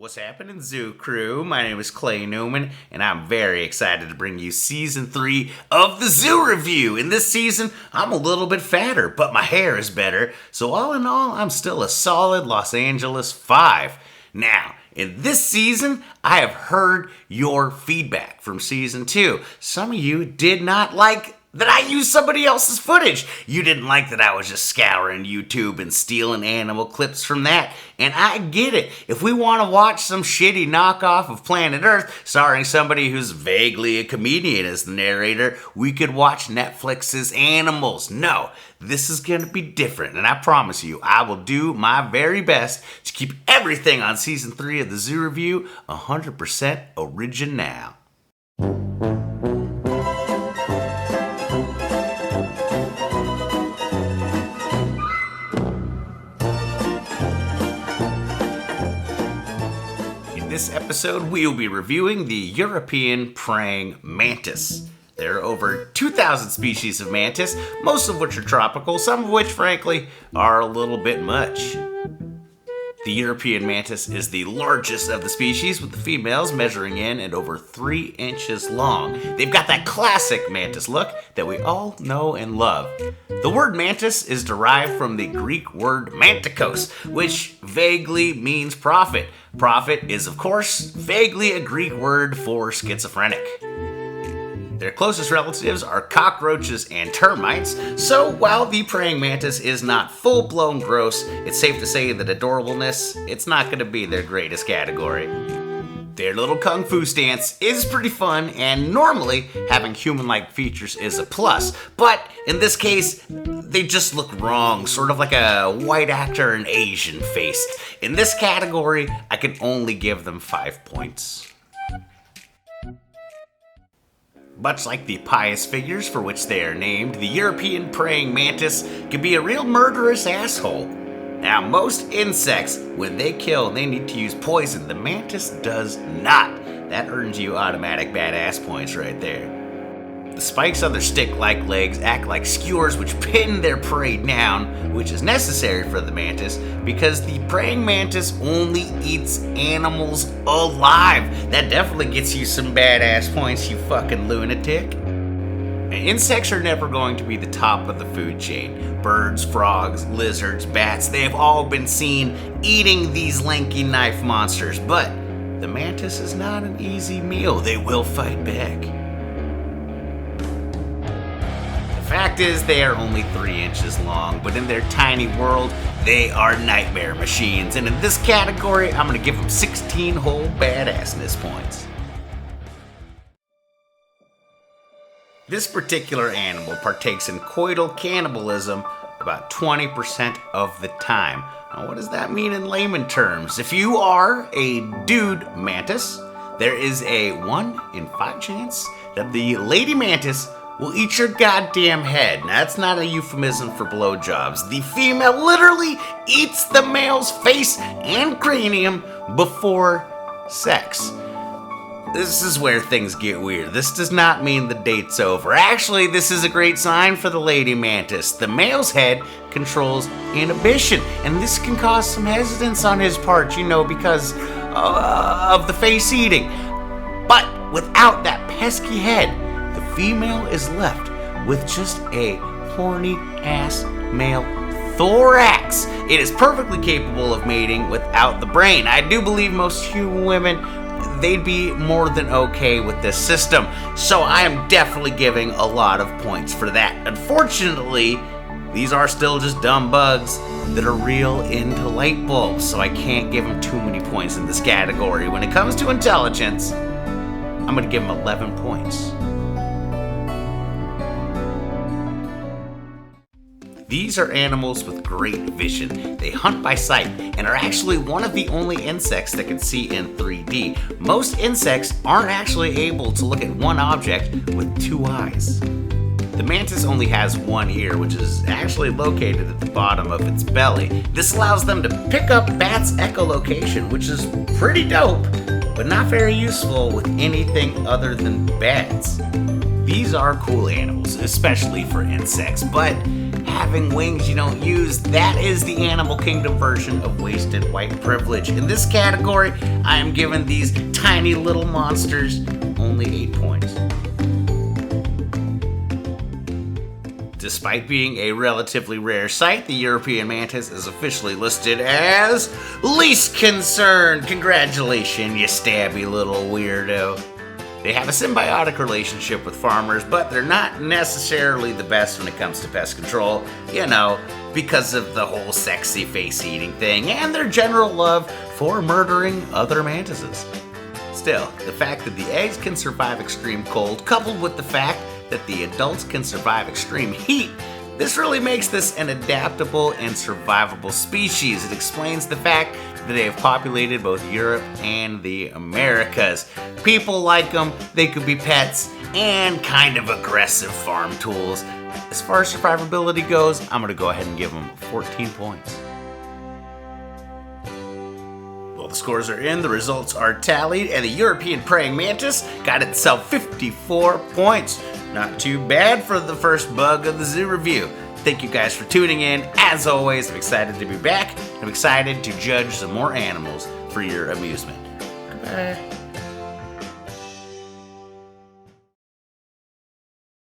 What's happening, Zoo Crew? My name is Clay Newman, and I'm very excited to bring you Season 3 of the Zoo Review. In this season, I'm a little bit fatter, but my hair is better, so all in all, I'm still a solid Los Angeles 5. Now, in this season, I have heard your feedback from Season 2. Some of you did not like that I used somebody else's footage. You didn't like that I was just scouring YouTube and stealing animal clips from that. And I get it. If we want to watch some shitty knockoff of Planet Earth starring somebody who's vaguely a comedian as the narrator, we could watch Netflix's Animals. No, this is going to be different. And I promise you, I will do my very best to keep everything on Season 3 of the Zoo Review 100% original. In this episode, we will be reviewing the European praying mantis. There are over 2,000 species of mantis, most of which are tropical, some of which, frankly, are a little bit much. The European mantis is the largest of the species, with the females measuring in at over 3 inches long. They've got that classic mantis look that we all know and love. The word mantis is derived from the Greek word mantikos, which vaguely means prophet. Prophet is, of course, vaguely a Greek word for schizophrenic. Their closest relatives are cockroaches and termites, so while the praying mantis is not full-blown gross, it's safe to say that Adorableness, it's not going to be their greatest category. Their little kung fu stance is pretty fun, and normally having human-like features is a plus, but in this case, they just look wrong, sort of like a white actor and Asian faced. In this category, I can only give them 5 points. Much like the pious figures for which they are named, the European praying mantis can be a real murderous asshole. Now, most insects, when they kill, they need to use poison. The mantis does not. That earns you automatic badass points right there. The spikes on their stick-like legs act like skewers which pin their prey down, which is necessary for the mantis because the praying mantis only eats animals alive. That definitely gets you some badass points, you fucking lunatic. Insects are never going to be the top of the food chain. Birds, frogs, lizards, bats, they have all been seen eating these lanky knife monsters, but the mantis is not an easy meal. They will fight back. Fact is, they are only 3 inches long, but in their tiny world, they are nightmare machines. And in this category, I'm going to give them 16 whole badassness points. This particular animal partakes in coital cannibalism about 20% of the time. Now, what does that mean in layman terms? If you are a dude mantis, there is a 1 in 5 chance that the lady mantis will eat your goddamn head. Now, that's not a euphemism for blowjobs. The female literally eats the male's face and cranium before sex. This is where things get weird. This does not mean the date's over. Actually, this is a great sign for the lady mantis. The male's head controls inhibition, and this can cause some hesitance on his part, because of the face eating. But without that pesky head, the female is left with just a horny-ass male thorax. It is perfectly capable of mating without the brain. I do believe most human women, they'd be more than okay with this system, so I am definitely giving a lot of points for that. Unfortunately, these are still just dumb bugs that are real into light bulbs, so I can't give them too many points in this category. When it comes to intelligence, I'm going to give them 11 points. These are animals with great vision. They hunt by sight and are actually one of the only insects that can see in 3D. Most insects aren't actually able to look at one object with 2 eyes. The mantis only has 1 ear, which is actually located at the bottom of its belly. This allows them to pick up bats' echolocation, which is pretty dope, but not very useful with anything other than bats. These are cool animals, especially for insects, but having wings you don't use. That is the animal kingdom version of wasted white privilege. In this category, I am giving these tiny little monsters only 8 points. Despite being a relatively rare sight, the European mantis is officially listed as least concern. Congratulations, you stabby little weirdo. They have a symbiotic relationship with farmers, but they're not necessarily the best when it comes to pest control, because of the whole sexy face-eating thing and their general love for murdering other mantises. Still, the fact that the eggs can survive extreme cold, coupled with the fact that the adults can survive extreme heat, this really makes this an adaptable and survivable species. It explains the fact that they have populated both Europe and the Americas. People like them, they could be pets, and kind of aggressive farm tools. As far as survivability goes, I'm going to go ahead and give them 14 points. Well, the scores are in, the results are tallied, and the European praying mantis got itself 54 points. Not too bad for the first bug of the zoo review. Thank you guys for tuning in. As always, I'm excited to be back. I'm excited to judge some more animals for your amusement. Goodbye.